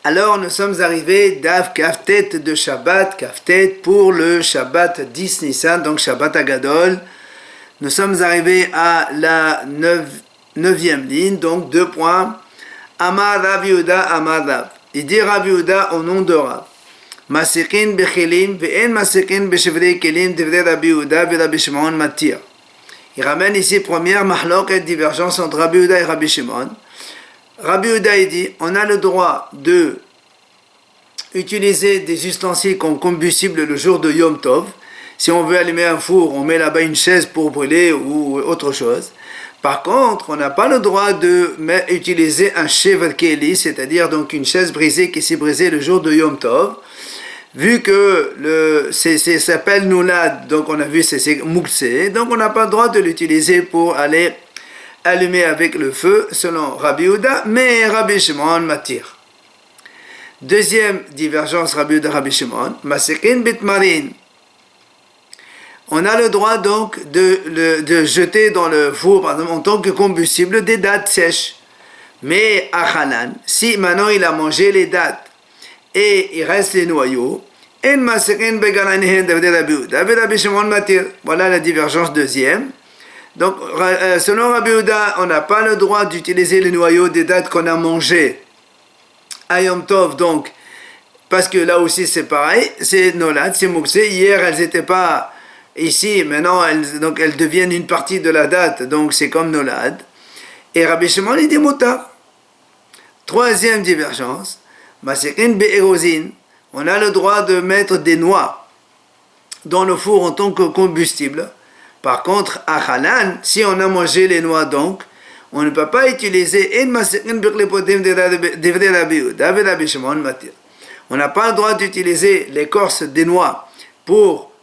Alors nous sommes arrivés d'Av Kaftet de Shabbat, Kaftet pour le Shabbat 10 Nissan, donc Shabbat Agadol. Nous sommes arrivés à la 9e ligne, donc 2 points. Amar Rav Yehuda, Amar Rav. Il dit Rav Yehuda au nom de Rav. Masikin bechelim ve'en masikin beshevre kelim devre Rabbi Yehuda ve Rabbi Shimon matir. Il ramène ici première mahlok et divergence entre Rabbi Yehuda et Rabbi Shimon. Rabbi Yehuda il dit on a le droit de utiliser des ustensiles comme combustible le jour de Yom Tov. Si on veut allumer un four, on met là-bas une chaise pour brûler ou autre chose. Par contre, on n'a pas le droit d'utiliser un shever keli, c'est-à-dire donc une chaise brisée qui s'est brisée le jour de Yom Tov. Vu que ça s'appelle noulad, donc on a vu c'est mouxé, donc on n'a pas le droit de l'utiliser pour aller allumer avec le feu, selon Rabbi Yehuda, mais Rabbi Shimon m'attire. Deuxième divergence, Rabbi Yehuda, Rabbi Shimon, Masekin bitmarin. On a le droit donc de jeter dans le four, par exemple, en tant que combustible, des dattes sèches. Mais achalan, si maintenant il a mangé les dattes, et il reste les noyaux. Voilà la divergence deuxième. Donc, selon Rabbi Yehuda, on n'a pas le droit d'utiliser les noyaux des dattes qu'on a mangées à Yom Tov, donc, parce que là aussi c'est pareil, c'est nolad, c'est mouxé. Hier, elles n'étaient pas ici, maintenant, elles deviennent une partie de la date, donc c'est comme nolad. Et Rabbi Shimon, il dit moutar. Troisième divergence. On a le droit de mettre des noix dans le four en tant que combustible. Par contre, à Halan, si on a mangé les noix donc, on ne peut pas utiliser. On n'a pas le droit d'utiliser l'écorce des noix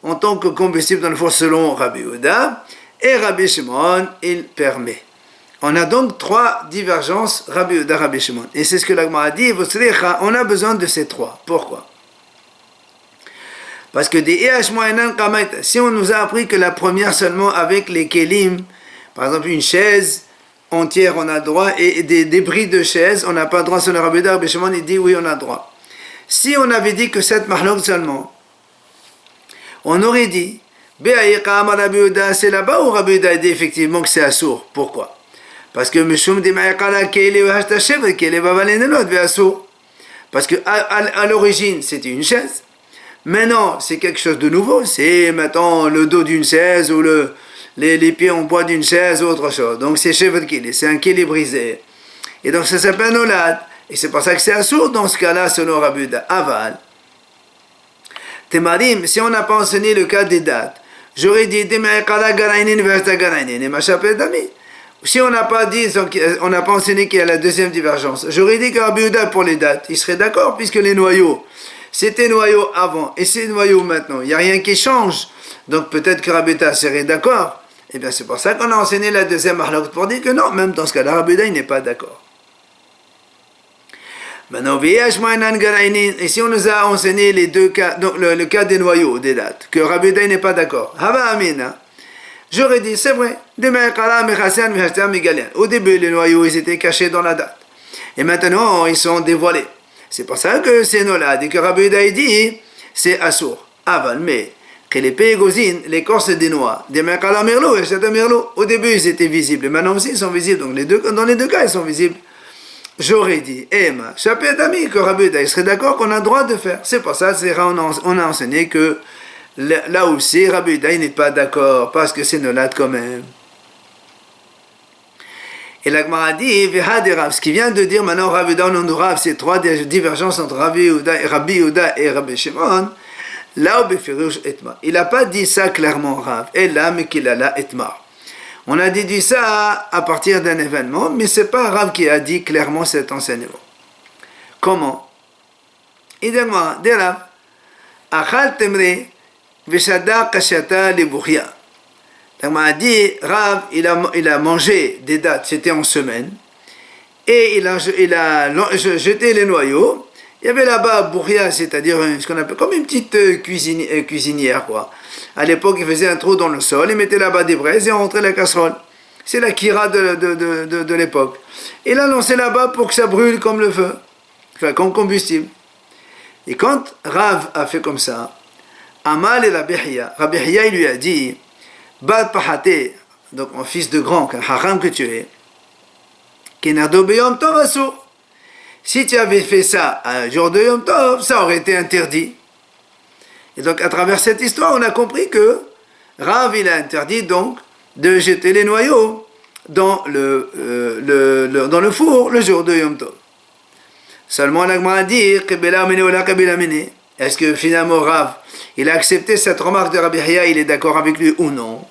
en tant que combustible dans le four selon Rabbi Yehuda. Et Rabbi Shimon, il permet. On a donc 3 divergences, Rabbi Yehuda, Rabbi Shimon. Et c'est ce que l'Agma a dit, on a besoin de ces 3. Pourquoi? Parce que si on nous a appris que la première seulement avec les kelim, par exemple une chaise entière on a le droit, et des débris de chaise, on n'a pas le droit, selon Rabbi Yehuda, Rabbi Shimon, il dit oui on a le droit. Si on avait dit que cette mahlok seulement, on aurait dit, c'est là-bas où Rabbi Yehuda a dit effectivement que c'est assour. Pourquoi? Parce que à l'origine c'était une chaise, maintenant c'est quelque chose de nouveau, c'est maintenant le dos d'une chaise ou les pieds en bois d'une chaise ou autre chose, donc c'est chevet kili, c'est un kili brisé, et donc ça s'appelle nolad, et c'est pour ça que c'est assour dans ce cas-là selon Rabbi Yehuda. Aval Temarim, si on n'a pas enseigné le cas des dates, j'aurais dit si on n'a pas dit, on n'a pas enseigné qu'il y a la deuxième divergence, j'aurais dit que Rabbi Yehuda pour les dates, il serait d'accord puisque les noyaux, c'était noyaux avant et c'est noyaux maintenant, il n'y a rien qui change, donc peut-être que Rabbi Yehuda serait d'accord. Et bien c'est pour ça qu'on a enseigné la deuxième mahlok pour dire que non, même dans ce cas-là, Rabbi Yehuda il n'est pas d'accord. Maintenant, et si on nous a enseigné les 2 cas, donc le cas des noyaux, des dates, que Rabbi Yehuda n'est pas d'accord, j'aurais dit, c'est vrai, au début les noyaux ils étaient cachés dans la date, et maintenant ils sont dévoilés. C'est pour ça que c'est nolad, et que Rabbi Yehuda dit, c'est assour. Aval, mais que les pégosin, l'écorce des noix, des merkala merlot et chata merlot, au début ils étaient visibles, et maintenant aussi ils sont visibles, donc dans les deux cas ils sont visibles. J'aurais dit, Emma, Chapet ami, que Rabbi Yehuda, il serait d'accord qu'on a le droit de faire. C'est pour ça on a enseigné que là aussi, Rabbi Yehuda, il n'est pas d'accord, parce que c'est nolad quand même. Et l'Agmara dit, ce qui vient de dire maintenant Rabbi Yehuda, on aura ces 3 divergences entre Rabbi Yehuda et Rabbi Shimon, là où Befirouch Etmar. Il n'a pas dit ça clairement, Rav, et là, mais qu'il a là Etmar. On a déduit ça à partir d'un événement, mais ce n'est pas Rav qui a dit clairement cet enseignement. Comment? Il dit, Rav, Achal temre, Veshada kashata libuchia. On a dit, Rav, il a mangé des dattes, c'était en semaine, et il a jeté les noyaux. Il y avait là-bas Bouria, c'est-à-dire ce qu'on appelle comme une petite cuisinière, quoi. À l'époque, il faisait un trou dans le sol, il mettait là-bas des braises et on rentrait la casserole. C'est la kira de l'époque. Il a lancé là-bas pour que ça brûle comme le feu. enfin comme combustible. Et quand Rav a fait comme ça, Amal et Rabbi Hiya, il lui a dit, Bad Pahate, donc mon fils de grand, qu'un haram que tu es, Kenado Beyom Tov Asur. Si tu avais fait ça un jour de Yom Tov, ça aurait été interdit. Et donc à travers cette histoire, on a compris que Rav, il a interdit donc de jeter les noyaux dans le four le jour de Yom Tov. Seulement l'Agma a dit, est-ce que finalement Rav, il a accepté cette remarque de Rabbi Hiya, il est d'accord avec lui ou non?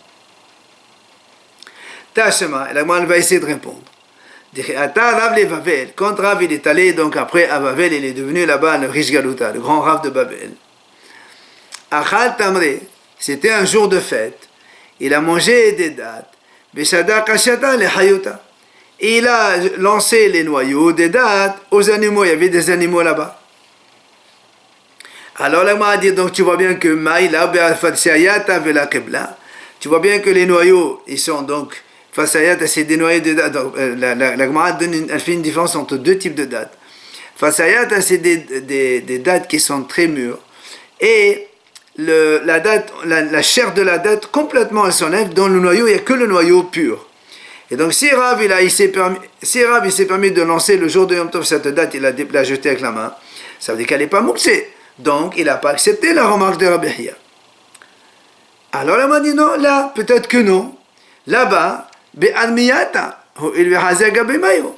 Tashema, l'Agma va essayer de répondre. Quand Rav il est allé donc après à Bavel, il est devenu là-bas le Rish Galuta, le grand Rav de Babel. Achal Tamre, c'était un jour de fête. Il a mangé des dattes. Beshada Kashata le Hayuta. Il a lancé les noyaux des dattes aux animaux. Il y avait des animaux là-bas. Alors là, a dit, donc tu vois bien que Maïla Be'al-Fatsayata Vela Kebla. Tu vois bien que les noyaux, ils sont donc Fatsayata, c'est des noyaux de dattes. La Gemara elle fait une différence entre deux types de dattes. Fatsayata, c'est des dattes qui sont très mûres. Et la chair de la date complètement elle s'enlève. Dans le noyau, il n'y a que le noyau pur. Et donc si Rav il s'est permis de lancer le jour de Yom Tov cette date, il l'a jetée avec la main, ça veut dire qu'elle n'est pas mouxée. Donc il n'a pas accepté la remarque de Rabbi Hiya. Alors elle m'a dit non, là, peut-être que non. Là-bas, Be'admiyata, il lui a mayo.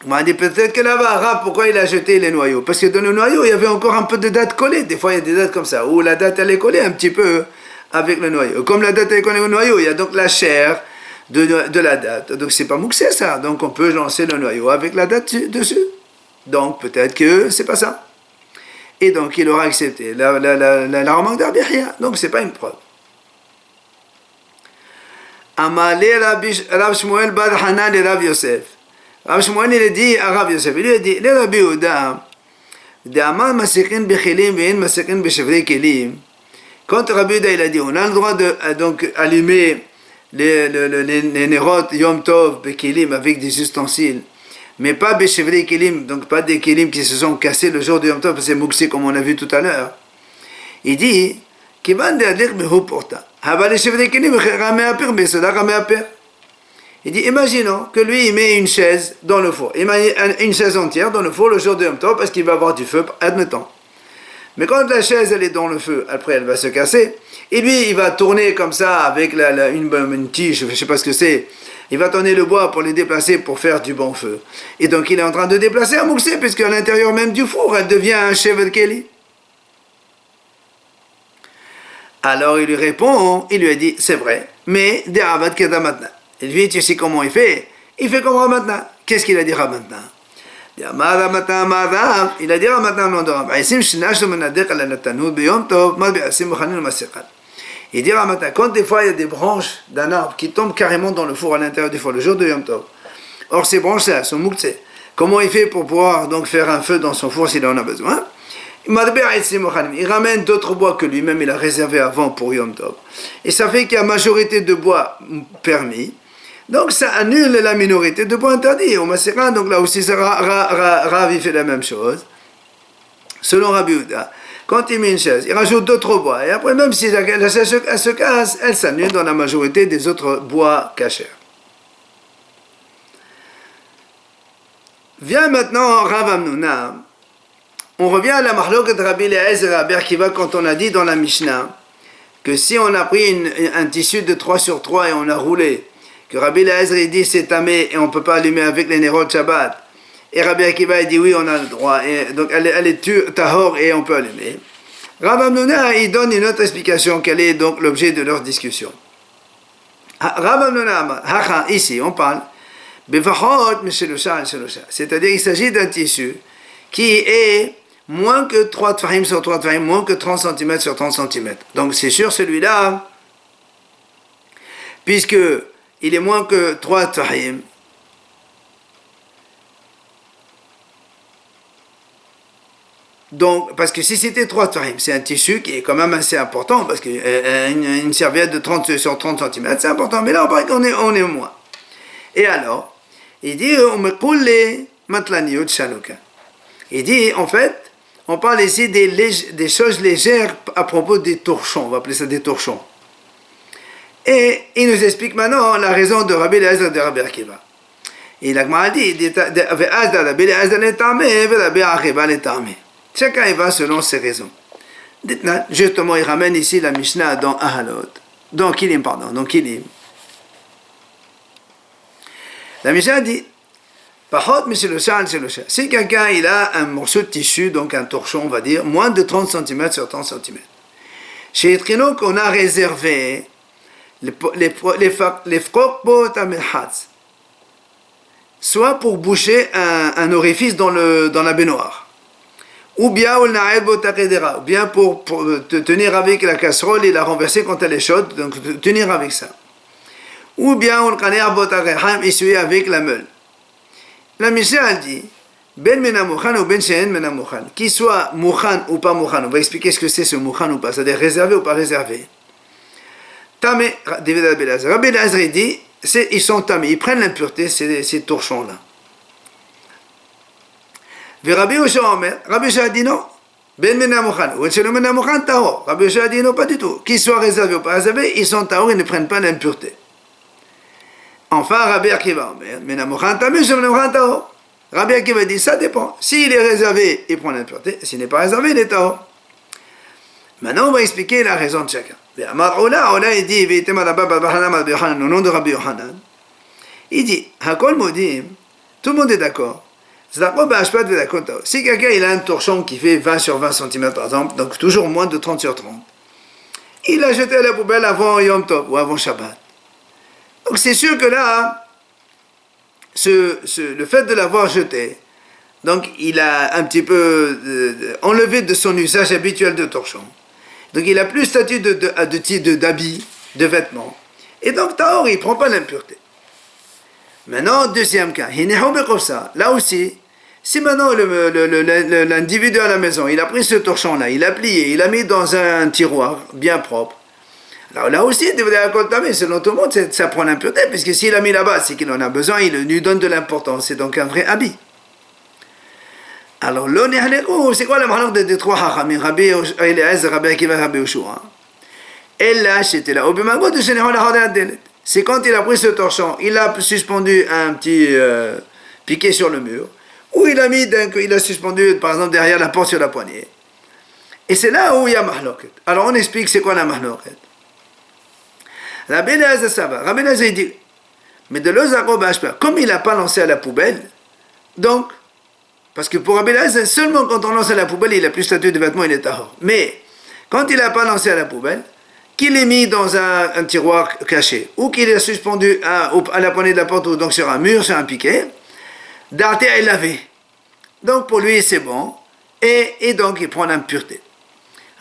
On m'a dit peut-être que là-bas, Rav, pourquoi il a jeté les noyaux? Parce que dans le noyau, il y avait encore un peu de date collée. Des fois, il y a des dates comme ça, où la date, elle est collée un petit peu avec le noyau. Comme la date, elle est collée au noyau, il y a donc la chair de la date. Donc, c'est pas mouxé, ça. Donc, on peut lancer le noyau avec la date dessus. Donc, peut-être que c'est pas ça. Et donc, il aura accepté la remarque d'Rabbi Hiya. Donc, c'est pas une preuve. Amalé Rav Shmuel Bar Hanan et Rav Yosef. Rav Shmuel, il a dit à Rav Yosef, il lui a dit, les Rabbi Yehuda, d'Amal Masikin Bechilim Ve'in Masikin Beshevre Kelim. Quand Rabbi Yehuda, il a dit, on a le droit de donc allumer les nérotes Yom Tov Bekelim avec des ustensiles, mais pas Beshevre Kelim, donc pas des Kelim qui se sont cassés le jour de Yom Tov, parce que c'est mouxé comme on a vu tout à l'heure. Il dit, Kivan de Adlik Mehu Porta. Haba les Shevre Kelim Ramé Apir, mais cela Ramé Apir. Il dit, imaginons que lui, il met une chaise dans le four. Il met une chaise entière dans le four le jour de Yom Tov parce qu'il va avoir du feu, admettons. Mais quand la chaise, elle est dans le feu, après, elle va se casser. Et lui, il va tourner comme ça avec une tige, je ne sais pas ce que c'est. Il va tourner le bois pour les déplacer pour faire du bon feu. Et donc, il est en train de déplacer un mouxé, puisque à l'intérieur même du four, elle devient un Shevet Keli. Alors, il lui répond, il lui a dit, c'est vrai, mais des Avad Keda maintenant. Et lui, tu sais comment il fait? Il fait comme Ramatna. Qu'est-ce qu'il a dit Ramatna? Il a dit Ramatna au nom de Rav. Il dit Ramatna, quand des fois il y a des branches d'un arbre qui tombent carrément dans le four à l'intérieur du four, le jour de Yom Tov. Or ces branches-là sont mouxées. Comment il fait pour pouvoir donc faire un feu dans son four s'il en a besoin? Il ramène d'autres bois que lui-même il a réservé avant pour Yom Tov. Et ça fait qu'il y a majorité de bois permis. Donc ça annule la minorité de bois interdits. Au Masera, donc là aussi, Rav il fait la même chose. Selon Rabbi Yehuda, quand il met une chaise, il rajoute d'autres bois. Et après, même si la chaise elle se casse, elle s'annule dans la majorité des autres bois cachers. Vient maintenant Rav Amnuna. On revient à la mahlok de Rabbi Eliezer et Rabbi Akiva quand on a dit dans la Mishnah que si on a pris un tissu de 3 sur 3 et on a roulé, que Rabbi Eliezer dit c'est tamé et on ne peut pas allumer avec les nérotes Shabbat, et Rabbi Akiva dit oui on a le droit, et donc elle est tahor et on peut allumer. Rav Amnuna il donne une autre explication, quel est donc l'objet de leur discussion. Rav Amnuna, ici on parle, c'est-à-dire il s'agit d'un tissu qui est moins que 3 tfahim sur 3 tfahim, moins que 30 cm sur 30 cm. Donc c'est sûr celui-là, puisque il est moins que 3 tfahim, donc, parce que si c'était 3 tfahim, c'est un tissu qui est quand même assez important, parce qu'une serviette de 30 sur 30 cm, c'est important, mais là on paraît qu'on est moins. Et alors, il dit, on me coule les matlaniot chalouka. Il dit, en fait, on parle ici des choses légères à propos des torchons, on va appeler ça des torchons. Et il nous explique maintenant la raison de Rabbi Eliezer de Rabbi Akiva. Et la Gemara dit, chacun il va selon ses raisons. Justement, il ramène ici la Mishnah dans Ahalot, dans Kilim, pardon, dans Kilim. La Mishnah dit, si quelqu'un il a un morceau de tissu, donc un torchon, on va dire, moins de 30 cm sur 30 cm, chez Etrino qu'on a réservé les frokbot amelhatz, soit pour boucher un orifice dans la baignoire, ou bien pour tenir avec la casserole et la renverser quand elle est chaude, donc tenir avec ça, ou bien essuyer avec la meule. La Mishnah dit ben menamochan ou ben she'en menamochan, qu'il soit mouchan ou pas mouchan. On va expliquer ce que c'est ce mouchan ou pas, c'est-à-dire réservé ou pas réservé. Tamé, Rabbi Eliezer dit, ils sont tamés, ils prennent l'impureté, ces torchons-là. Rabbi Yoshua dit non, ben menamochan ou ben she'en menamochan tahor. Rabbi Yoshua dit non, pas du tout. Qu'ils soient réservés ou pas réservés, ils sont tahor, ils ne prennent pas l'impureté. Enfin, Rabbi Akiva, Rabbi Akiva dit, ça dépend. S'il est réservé, il prend l'impureté. S'il n'est pas réservé, il est tahor. Maintenant, on va expliquer la raison de chacun. Il dit, au nom de Rabbi Yohanan, il dit, tout le monde est d'accord. Si quelqu'un il a un torchon qui fait 20 sur 20 cm par exemple, donc toujours moins de 30 sur 30, il l'a jeté à la poubelle avant Yom Tov ou avant Shabbat. Donc c'est sûr que là, le fait de l'avoir jeté, donc il a un petit peu enlevé de son usage habituel de torchon. Donc il n'a plus statut d'habit, de vêtements. Et donc Tahor, il ne prend pas l'impureté. Maintenant, deuxième cas, là aussi, si maintenant l'individu à la maison, il a pris ce torchon-là, il l'a plié, il l'a mis dans un tiroir bien propre, alors là aussi, selon tout le monde, ça prend l'impureté, puisque s'il a mis là-bas, c'est qu'il en a besoin, il lui donne de l'importance, c'est donc un vrai habit. Alors, c'est quoi la malheur des trois hachamim, Rabbi Eliezer, Rabbi Akiva, Rabbi Yoshua? Et là, c'était là. C'est quand il a pris ce torchon, il a suspendu un petit piquet sur le mur, ou il a suspendu, par exemple, derrière la porte sur la poignée. Et c'est là où il y a mahloket. Alors, on explique c'est quoi la mahloket. Rabbi Eliezer, ça va. Rabbi Eliezer, il dit, mais de l'ozaro b'ashper, comme il n'a pas lancé à la poubelle, donc, parce que pour Rabbi Eliezer, seulement quand on lance à la poubelle, il n'a plus statut de vêtement, il est tahor. Mais, quand il n'a pas lancé à la poubelle, qu'il est mis dans un tiroir caché, ou qu'il est suspendu à la poignée de la porte, ou donc sur un mur, sur un piquet, d'arte est lavé. Donc, pour lui, c'est bon, et donc, il prend l'impureté.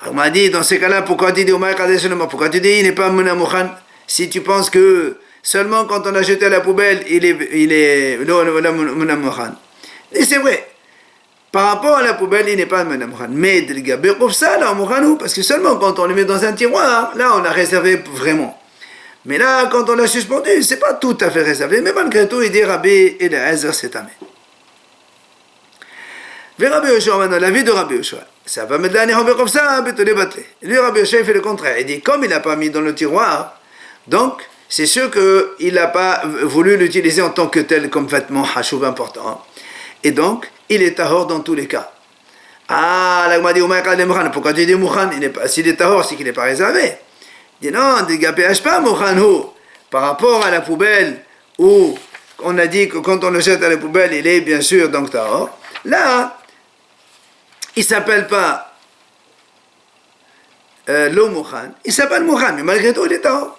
Alors, on m'a dit, dans ces cas-là, pourquoi tu dis, il n'est pas menamochan? Si tu penses que seulement quand on a jeté à la poubelle, il est menamochan. Et c'est vrai. Par rapport à la poubelle, il n'est pas menamochan. Mais ça, là, parce que seulement quand on le met dans un tiroir, là, on a réservé vraiment. Mais là, quand on l'a suspendu, c'est pas tout à fait réservé. Mais malgré tout, il dit Rabbi Eliezer, c'est tamé. Vers Rabbi Yoshua, maintenant, la vie de Rabbi Yoshua. Ça va me donner comme ça, lui, Rabbi Yoshua, il fait le contraire. Il dit, comme il n'a pas mis dans le tiroir, donc, c'est sûr qu'il n'a pas voulu l'utiliser en tant que tel, comme vêtement hachouv important. Et donc, il est tahor dans tous les cas. Ah, là, il m'a dit, pourquoi tu dis mouchan? S'il est tahor, c'est qu'il n'est pas réservé. Il dit, non, dégapéage pas mouchan. Par rapport à la poubelle, où on a dit que quand on le jette à la poubelle, il est bien sûr donc tahor. Là, il ne s'appelle pas l'eau mouchan, il s'appelle mouchan, mais malgré tout, il est tahor.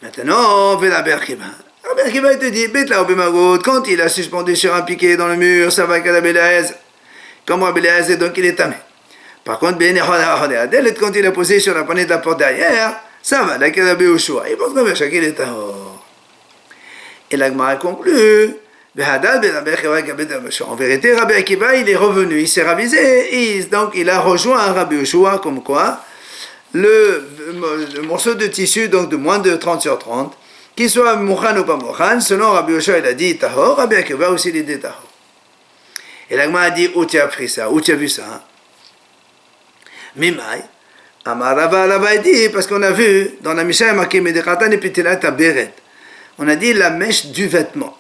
Maintenant, Rabbi Akiva. Rabbi Akiva, il te dit, quand il a suspendu sur un piquet dans le mur, ça va avec Rabbi Eliezer. Comme Rabbi Eliezer, donc il est tamé. Par contre, quand il a posé sur la poignée de la porte derrière, ça va, avec Rabbi Yoshua. Il pense que chacun est tahor. Et la Gemara conclut, en vérité, Rabbi Akiva, il est revenu, il s'est ravisé, donc il a rejoint Rabbi Yoshua, comme quoi, le morceau de tissu, donc de moins de 30 sur 30, qu'il soit mouchan ou pas mouchan, selon Rabbi Yoshua, il a dit tahor, Rabbi Akiva aussi il dit tahor. Et l'agma a dit, où tu as appris ça, où tu as vu ça, hein? Mimai, Amarava, Rava a dit, parce qu'on a vu, dans la Mishnah, marqué Medechatan et Pitilat Beret. On a dit la mèche du vêtement.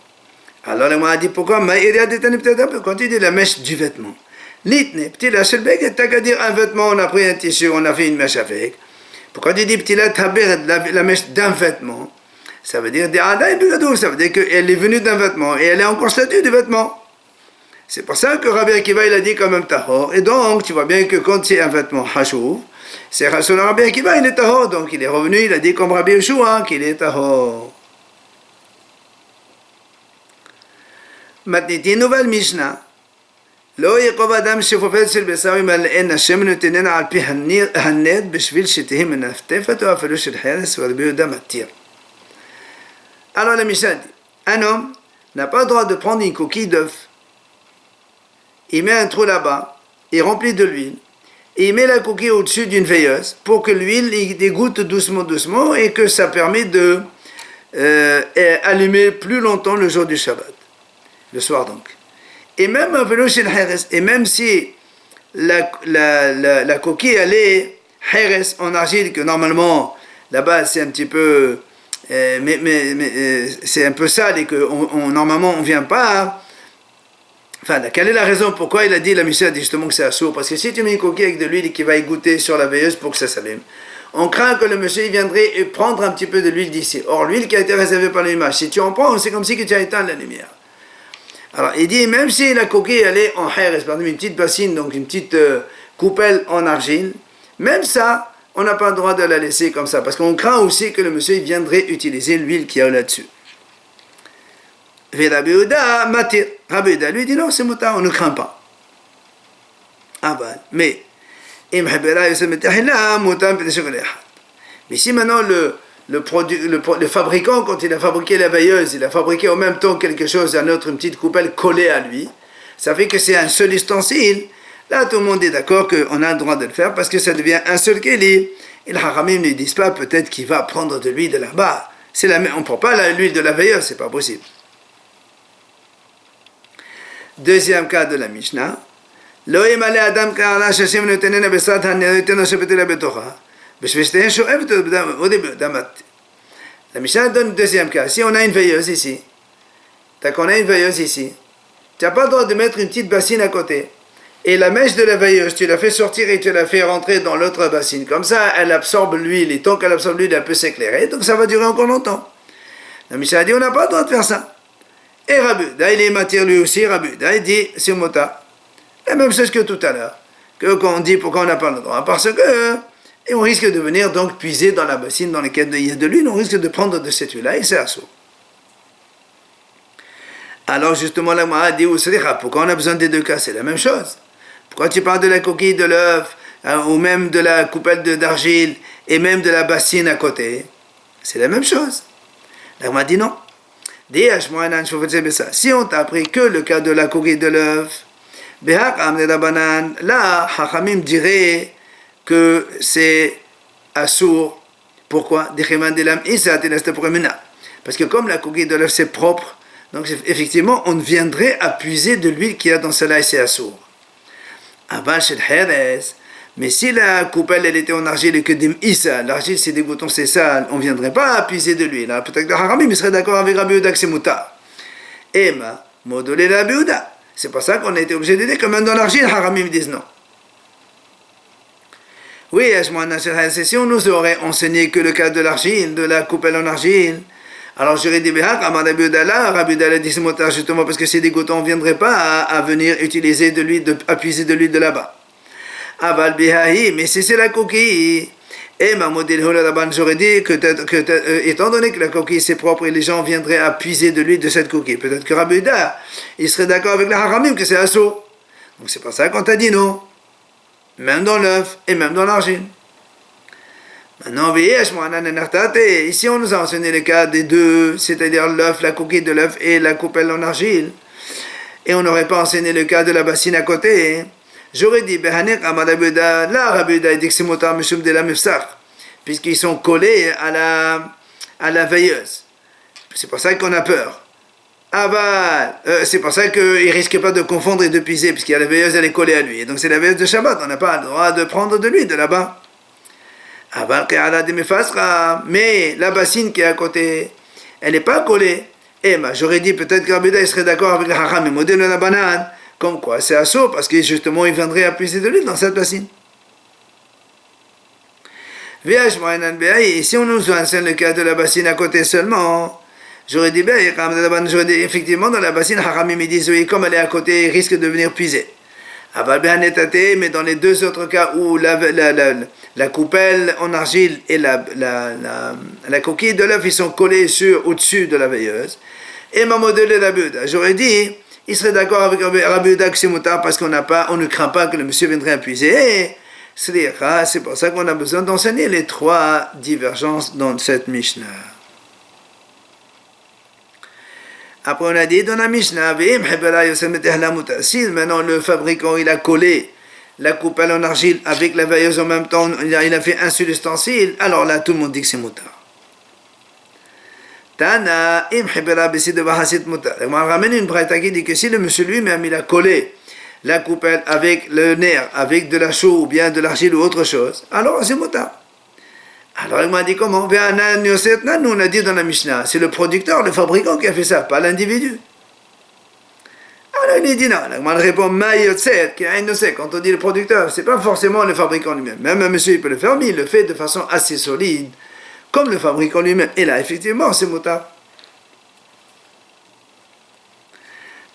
Alors l'agma a dit, pourquoi quand il dit la mèche du vêtement? L'itne, Ptilat Shelbeg, t'as qu'à dire un vêtement, on a pris un tissu, on a fait une mèche avec. Pourquoi tu dis Ptilat Beret, la mèche d'un vêtement? Ça veut dire, ça veut dire qu'elle est venue d'un vêtement et elle est encore statue du vêtement. C'est pour ça que Rabbi Akiva il a dit quand même tahor. Et donc, tu vois bien que quand c'est un vêtement hachouv, c'est Rasul Rabbi Akiva, il est tahor. Donc il est revenu, il a dit comme Rabbi Yeshua qu'il est tahor. Maintenant, une nouvelle Mishnah. לא יקוב אדם שפופד של בשר ממלאן השם נותננה על פי הנד בשביל שתהי מנפטפת או אפילו של חרס ורבי יהודה מתיר. Alors la Mishnah dit, un homme n'a pas le droit de prendre une coquille d'œuf, il met un trou là-bas, il remplit de l'huile, et il met la coquille au-dessus d'une veilleuse pour que l'huile il dégoûte doucement et que ça permet de allumer plus longtemps le jour du Shabbat, le soir donc. Et même si la coquille elle est Heres en argile, que normalement là-bas c'est un petit peu c'est un peu sale et que normalement on vient pas. Enfin, quelle est la raison pourquoi il a dit, la Mishnah dit justement que c'est assourd? Parce que si tu mets une coquille avec de l'huile qui va égoutter sur la veilleuse pour que ça s'allume, on craint que le monsieur il viendrait prendre un petit peu de l'huile d'ici. Or l'huile qui a été réservée par l'image, si tu en prends, c'est comme si tu as éteint la lumière. Alors il dit, même si la coquille elle est en Heres, par exemple une petite bassine, donc une petite coupelle en argile, même ça, on n'a pas le droit de la laisser comme ça, parce qu'on craint aussi que le monsieur il viendrait utiliser l'huile qu'il y a là-dessus. Et Rabbi Yehuda matir. Rabbi Yehuda lui dit non, c'est moutar, on ne craint pas. Ah ben, mais si maintenant le fabricant, quand il a fabriqué la veilleuse, il a fabriqué en même temps quelque chose, une petite coupelle collée à lui, ça fait que c'est un seul ustensile. Là, tout le monde est d'accord qu'on a le droit de le faire parce que ça devient un seul kéli. Et les haramim ne disent pas peut-être qu'il va prendre de l'huile de là-bas. On ne prend pas l'huile de la veilleuse, c'est pas possible. Deuxième cas de la Mishnah. La Mishnah donne le deuxième cas. Si on a une veilleuse ici, tu n'as pas le droit de mettre une petite bassine à côté. Et la mèche de la veilleuse, tu la fais sortir et tu la fais rentrer dans l'autre bassine. Comme ça, elle absorbe l'huile. Et tant qu'elle absorbe l'huile, elle peut s'éclairer. Donc ça va durer encore longtemps. La Mishnah dit, on n'a pas le droit de faire ça. Et Rabbi Yehuda, il est matière lui aussi. Rabbi Yehuda, il dit, c'est mota. La même chose que tout à l'heure. Que quand on dit pourquoi on n'a pas le droit. Parce que, et on risque de venir donc puiser dans la bassine dans laquelle il y a de l'huile. On risque de prendre de cette huile-là et c'est assaut. Alors justement, la Mara dit, pourquoi on a besoin des deux cas? C'est la même chose. Pourquoi tu parles de la coquille de l'œuf, ou même de la coupelle d'argile, et même de la bassine à côté? C'est la même chose. La Mara dit non. Si on t'a appris que le cas de la coquille de l'œuf, là, Hachamim dirait que c'est assourd. Pourquoi? Parce que comme la coquille de l'œuf c'est propre, donc effectivement on viendrait à puiser de l'huile qu'il y a dans cela et c'est assourd. Mais si la coupelle elle était en argile et que l'argile c'est dégoûtant, c'est sale, on ne viendrait pas à puiser de l'huile. Peut-être que Haramim serait d'accord avec Rabbi Yehuda que c'est moutar. Ema, modolé Rabbi Yehuda. C'est pour ça qu'on a été obligé de dire que même dans l'argile, Haramim disent non. Oui, si on nous aurait enseigné que le cas de l'argile, de la coupelle en argile, alors j'aurais dit, Rabbi Yehuda dit c'est moutar justement parce que c'est dégoûtant, on ne viendrait pas à venir utiliser de l'huile, à puiser de l'huile de là-bas. Aval bihahi, mais si c'est la coquille, et ma modèle Holaban, j'aurais dit que, étant donné que la coquille c'est propre et les gens viendraient à puiser de l'huile de cette coquille, peut-être que Rabbi Yehuda, il serait d'accord avec la Haramim que c'est assaut. Donc c'est pour ça qu'on t'a dit non, même dans l'œuf et même dans l'argile. Maintenant, ici on nous a enseigné le cas des deux, c'est-à-dire l'œuf, la coquille de l'œuf et la coupelle en argile, et on n'aurait pas enseigné le cas de la bassine à côté. J'aurais dit, là, Rabbi Yehuda dit que c'est motar mishum de la mifsar, puisqu'ils sont collés à la veilleuse. C'est pour ça qu'on a peur. C'est pour ça qu'il ne risque pas de confondre et de puiser, puisqu'il y a la veilleuse, elle est collée à lui. Et donc c'est la veilleuse de Shabbat, on n'a pas le droit de prendre de l'huile de là-bas. Mais la bassine qui est à côté, elle n'est pas collée. Et j'aurais dit peut-être que Rabbi Yehuda serait d'accord avec le Hacham et modèle de la banane, comme quoi c'est assaut, parce que justement il viendrait à puiser de l'huile dans cette bassine. Et si on nous enseigne le cas de la bassine à côté seulement, j'aurais dit effectivement dans la bassine, Haramim ils disent oui, comme elle est à côté, il risque de venir puiser. Mais dans les deux autres cas où la coupelle en argile et la coquille de l'œuf ils sont collés au-dessus de la veilleuse, et ma modèle de Rabbi Yehuda, j'aurais dit, il serait d'accord avec Rabbi Yehuda que c'est moutard parce on ne craint pas que le monsieur viendrait à puiser. C'est pour ça qu'on a besoin d'enseigner les trois divergences dans cette Mishnah. Après on a dit dans la Mishnah, si maintenant le fabricant il a collé la coupelle en argile avec la veilleuse en même temps, il a fait un seul ustensile, alors là tout le monde dit que c'est moutard. Tana, on ramène une braïta qui dit que si le monsieur lui-même il a collé la coupelle avec le nerf, avec de la chaux ou bien de l'argile ou autre chose, alors c'est moutard. Alors il m'a dit comment? Nous on a dit dans la Mishnah, c'est le producteur, le fabricant qui a fait ça, pas l'individu. Alors il dit non, il répond quand on dit le producteur, c'est pas forcément le fabricant lui-même. Même un monsieur il peut le faire, mais il le fait de façon assez solide, comme le fabricant lui-même. Et là effectivement c'est moutard.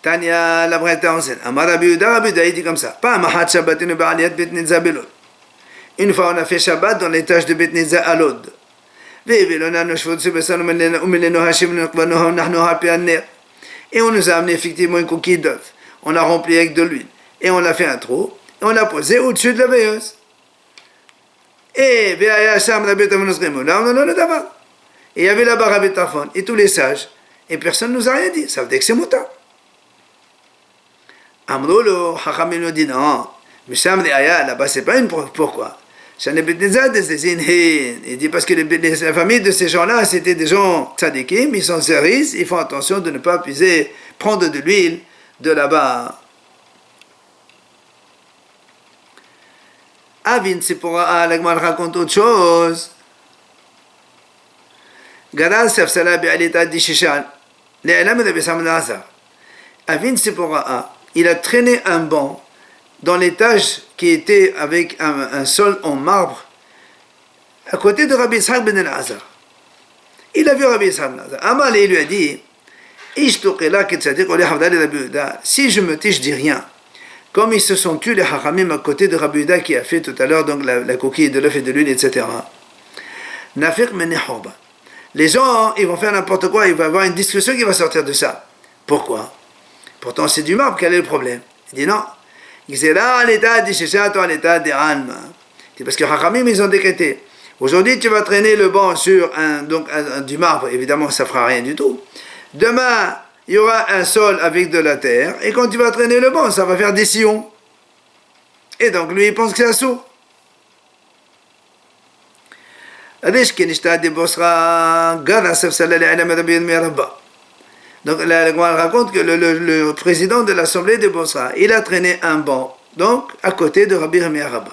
Tania la braïta enseigne. Amar Rabbi Yehuda, il dit comme ça. Pas mahat shabbatinu ba'aliyat bet nitza belod. Une fois on a fait Shabbat dans l'étage de Bet Nitza à Lod. Et on nous a amené effectivement une coquille d'œuf. On l'a rempli avec de l'huile. Et on a fait un trou. Et on l'a posé au-dessus de la veilleuse. Et il y avait là-bas Rabbi Tarfon et tous les sages. Et personne ne nous a rien dit. Ça veut dire que c'est moutard. Amrolo, Chachamim nous dit non. Mais là-bas c'est pas une preuve. Pourquoi? Il dit parce que la famille de ces gens-là, c'était des gens tzadikim, ils sont sérieux, ils font attention de ne pas puiser, prendre de l'huile de là-bas. Avin Sipora, l'Agmal raconte autre chose. Gadal Safsala Bi'alita Dishishan, l'Elam de Besam Nazar. Avin Sipora, il a traîné un banc dans l'étage qui était avec un sol en marbre, à côté de Rabbi Ishaq ben al-Azhar. Il a vu Rabbi Ishaq ben al-Azhar. Amal, il lui a dit, si je me tais, je dis rien. Comme ils se sont tués les Hachamim à côté de Rabbi Yehuda qui a fait tout à l'heure donc la coquille de l'œuf et de l'huile, etc. Les gens, ils vont faire n'importe quoi, il va y avoir une discussion qui va sortir de ça. Pourquoi? Pourtant c'est du marbre, quel est le problème? Il dit non. C'est là à l'état du Shishat ou à l'état des Alma. C'est parce que Hachamim ils ont décrété. Aujourd'hui tu vas traîner le banc sur du marbre, évidemment ça ne fera rien du tout. Demain il y aura un sol avec de la terre, et quand tu vas traîner le banc, ça va faire des sillons. Et donc lui il pense que c'est un saut. Donc la Gemara raconte que le président de l'assemblée de Bosra, il a traîné un banc, donc à côté de Rabbi Ramia Rabba.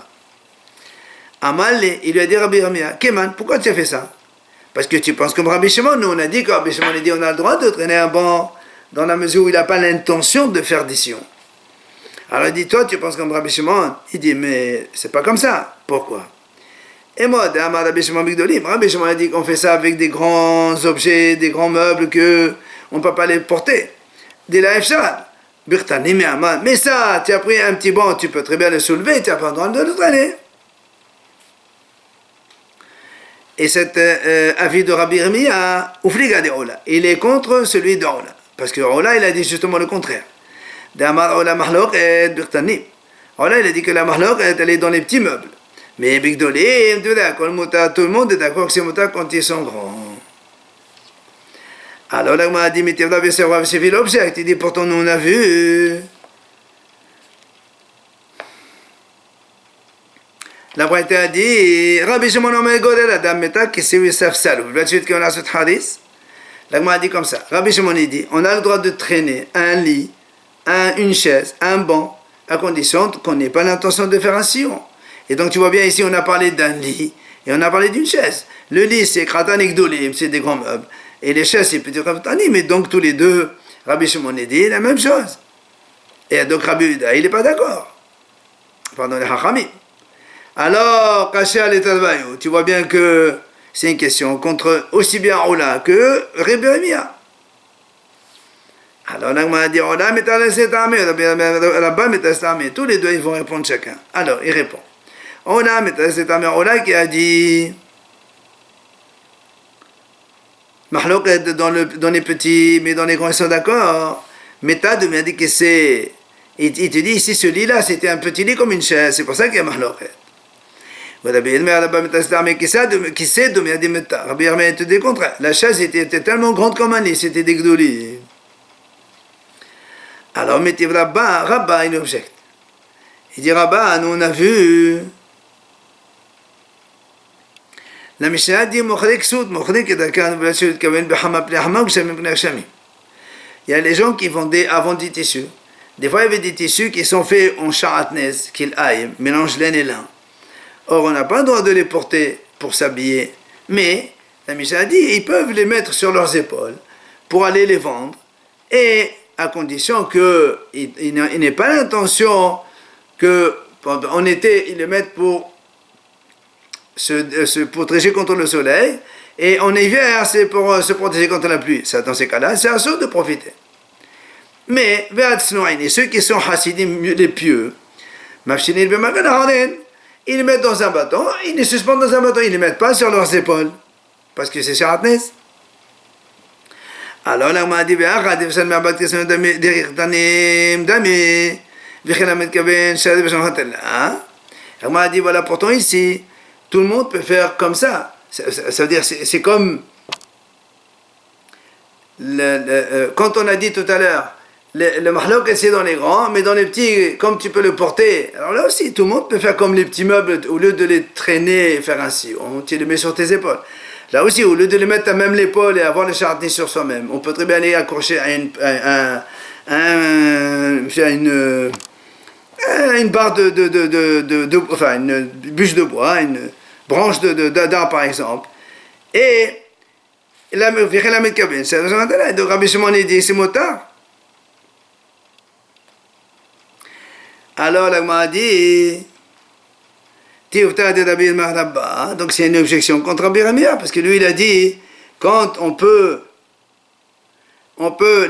Amal, il lui a dit Rabbi Ramia, Keman, pourquoi tu as fait ça? Parce que tu penses comme Rabbi Shimon, nous on a dit que Rabbi Shimon a dit on a le droit de traîner un banc dans la mesure où il n'a pas l'intention de faire des sillons. Alors il dit toi tu penses comme Rabbi Shimon? Il dit mais c'est pas comme ça. Pourquoi? Et moi, Rabbi Shimon a dit qu'on fait ça avec des grands objets, des grands meubles que on ne peut pas les porter. Dit la Efshad. Mais ça, tu as pris un petit banc, tu peux très bien le soulever, tu n'as pas le droit de le traîner. Et cet avis de Rabbi Irmia, il est contre celui d'Ola. Parce que Ola, il a dit justement le contraire. Ola, il a dit que la mahloket, elle est dans les petits meubles. Mais Bigdolim, tout le monde est d'accord que c'est moutard quand ils sont grands. Alors là, m'a dit, mais tu as vu l'objet. Il dit, pourtant, nous on a vu. La Braïta a dit, Rabbi Shimon Omer Godel Adam Meta, qui c'est Yusuf Salou. Là, de suite qu'on a ce hadith. La Gemara dit comme ça. Rabbi Shimon dit, on a le droit de traîner un lit, une chaise, un banc, à condition qu'on n'ait pas l'intention de faire un sillon. Et donc tu vois bien ici, on a parlé d'un lit et on a parlé d'une chaise. Le lit, c'est kratan et gdolim, c'est des grands meubles. Et les chaises, c'est petit kratanim. Mais donc tous les deux, Rabbi Shimon dit la même chose. Et donc Rabbi Uda, il n'est pas d'accord. Pardon, les hachamim. Alors, caché à l'état de Bayou, tu vois bien que c'est une question contre aussi bien Ola que Rebbe. Alors, on a dit Ola, mais t'as laissé ta armée, là-bas, mais t'as laissé ta armée. Tous les deux, ils vont répondre chacun. Alors, il répond. Ola, mais t'as laissé ta armée. Ola qui a dit Mahloket dans les petits, mais dans les grands, ils sont d'accord. Mais t'as de dit que c'est. Il te dit ici, ce lit-là, c'était un petit lit comme une chaise. C'est pour ça qu'il y a Mahloket. Rabbi Yermia te dit contraire. La chaise était tellement grande comme un lit, c'était des gdolis. Alors, Métiv Rabba, il objecte. Il dit Rabba, nous on a vu. La Mishnah dit il y a les gens qui vendaient avant des tissus. Des fois, il y avait des tissus qui sont faits en charatnez, qu'ils aillent, mélange laine et lin. Or, on n'a pas le droit de les porter pour s'habiller. Mais, la Mishnah dit, ils peuvent les mettre sur leurs épaules pour aller les vendre. Et à condition qu'ils n'aient pas l'intention qu'en été, ils les mettent pour se protéger contre le soleil. Et en hiver, c'est pour se protéger contre la pluie. Ça, dans ces cas-là, c'est à ceux de profiter. Mais, ceux qui sont chassidim, les pieux, ils les mettent dans un bâton, ils les suspendent dans un bâton, ils ne les mettent pas sur leurs épaules. Parce que c'est charatnez. Alors, là, on m'a dit, on m'a dit, voilà, pourtant ici, tout le monde peut faire comme ça. Ça veut dire, c'est comme, quand on a dit tout à l'heure, le mahlok, c'est dans les grands, mais dans les petits, comme tu peux le porter, alors là aussi, tout le monde peut faire comme les petits meubles, au lieu de les traîner et faire ainsi, tu les mets sur tes épaules. Là aussi, au lieu de les mettre à même l'épaule et avoir les charatnais sur soi-même, on peut très bien les accrocher à une barre enfin, une bûche de bois, une branche d'arbre par exemple, et la mettre cabine. Donc Rabbi Shimon dit, c'est motard. Alors, la m'a dit, donc c'est une objection contre Rabbi Yermia, parce que lui, il a dit, quand on peut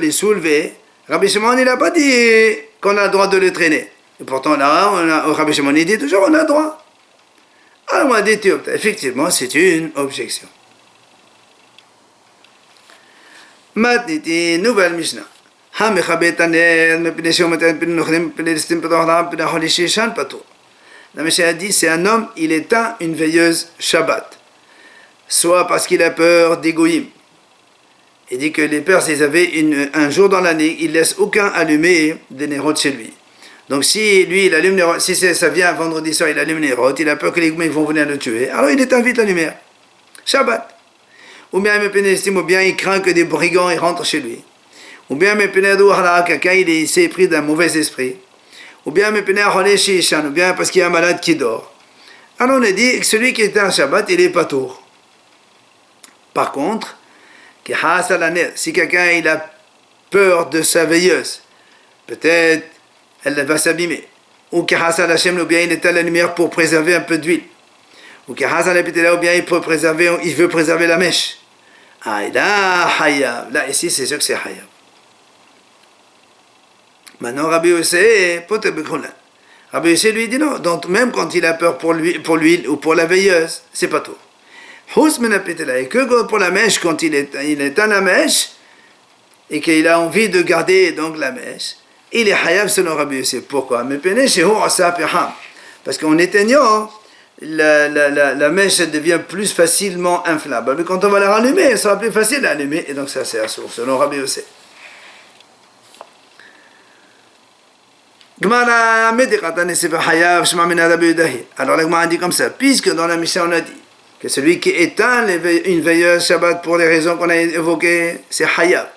les soulever, Rabbi Shimon, il n'a pas dit qu'on a le droit de les traîner. Et pourtant, là, Rabbi Shimon, il dit toujours, on a le droit. Alors, on m'a dit, effectivement, c'est une objection. Maintenant, nouvelle Mishnah. La Mishnah dit, c'est un homme, il éteint une veilleuse Shabbat. Soit parce qu'il a peur des goyim. Il dit que les Perses, ils avaient un jour dans l'année, ils ne laissent aucun allumé des nérotes chez lui. Donc si lui, il allume si ça vient vendredi soir, il allume les nérotes, il a peur que les goyim vont venir le tuer, alors il éteint vite la lumière. Shabbat. Ou bien il craint que des brigands ils rentrent chez lui. Ou bien quelqu'un il s'est pris d'un mauvais esprit. Ou bien ou bien parce qu'il y a un malade qui dort. Alors on a dit que celui qui était un Shabbat, il est pas tour. Par contre, si quelqu'un il a peur de sa veilleuse, peut-être elle va s'abîmer. Ou bien il éteint la lumière pour préserver un peu d'huile. Ou bien il veut préserver la mèche. Ah, là ici c'est sûr que c'est hayab. Maintenant, Rabbi Yossé, Rabbi Yossé lui dit non. Donc, même quand il a peur pour l'huile ou pour la veilleuse, c'est pas tout. Et que pour la mèche, quand il éteint la mèche, et qu'il a envie de garder donc la mèche, il est hayab selon Rabbi Yossé. Pourquoi? Parce qu'en éteignant, la mèche devient plus facilement inflammable. Mais quand on va la rallumer, elle sera plus facile à allumer, et donc ça c'est à source, selon Rabbi Yossé. Alors la Gemara dit comme ça, puisque dans la Mishnah on a dit que celui qui éteint une veilleuse Shabbat pour les raisons qu'on a évoquées, c'est Hayab.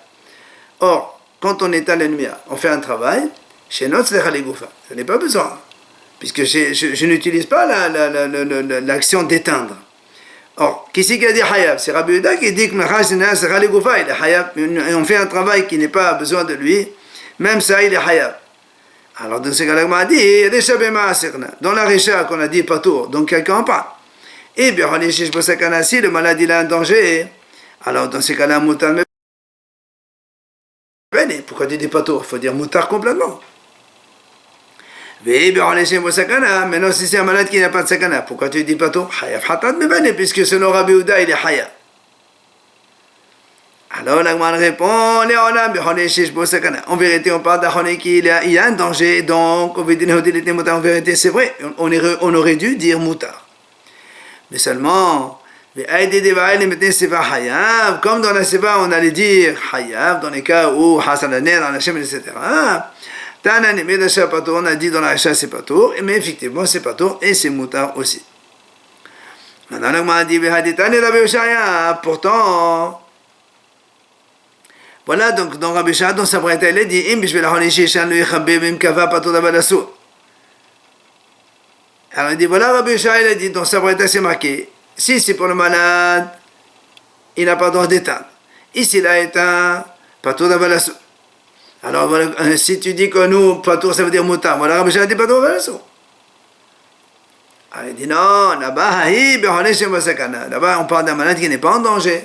Or, quand on éteint la lumière, on fait un travail, chez notre je n'ai pas besoin, puisque je n'utilise pas l'action d'éteindre. Or, qui c'est qui a dit Hayab? C'est Rabbi Yehuda qui dit que il est Hayab, et on fait un travail qui n'est pas besoin de lui, même ça il est Hayab. Alors dans ce cas-là, on a dit, dans la Récha qu'on a dit Patour, donc quelqu'un en parle. Et bien, si le malade il a un danger, alors dans ce cas-là, Moutar me peine. Pourquoi tu dis Patour? Il faut dire Moutar complètement. Maintenant, si c'est un malade qui n'a pas de sakana, pourquoi tu dis Patour? Hayaf Hatat me peine, puisque selon Rabbi Yehuda, il est Hayaf. Alors l'Agman répond, en vérité on parle d'un qu'il y a un danger, donc en vérité c'est vrai, on aurait dû dire Moutar. Mais seulement, comme dans la Seva on allait dire Hayab, dans les cas où Hassan Aner, dans la Shem, etc. On a dit dans la Récha c'est Patour, mais effectivement c'est Patour et c'est Moutar aussi. Maintenant l'Agman a dit, pourtant, voilà, donc dans Rabbi Shah, dans sa braïta, il a dit alors il dit, voilà Rabbi Shah, il a dit, dans sa braïta c'est marqué, si c'est pour le malade, il n'a pas le droit d'éteindre. Ici il a éteint, Patou d'Abalassou. Alors voilà, si tu dis que nous, Patou ça veut dire Moutar, voilà Rabbi Shah a dit Patou d'Abalassou. Alors il dit non, là-bas on parle d'un malade qui n'est pas en danger.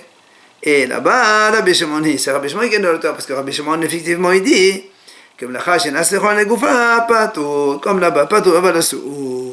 Et là-bas, Rabbi Shimon, c'est Rabbi Shimon qui est dans le temps, parce que Rabbi Shimon, effectivement, il dit que comme là-bas, Patou, Abalassou.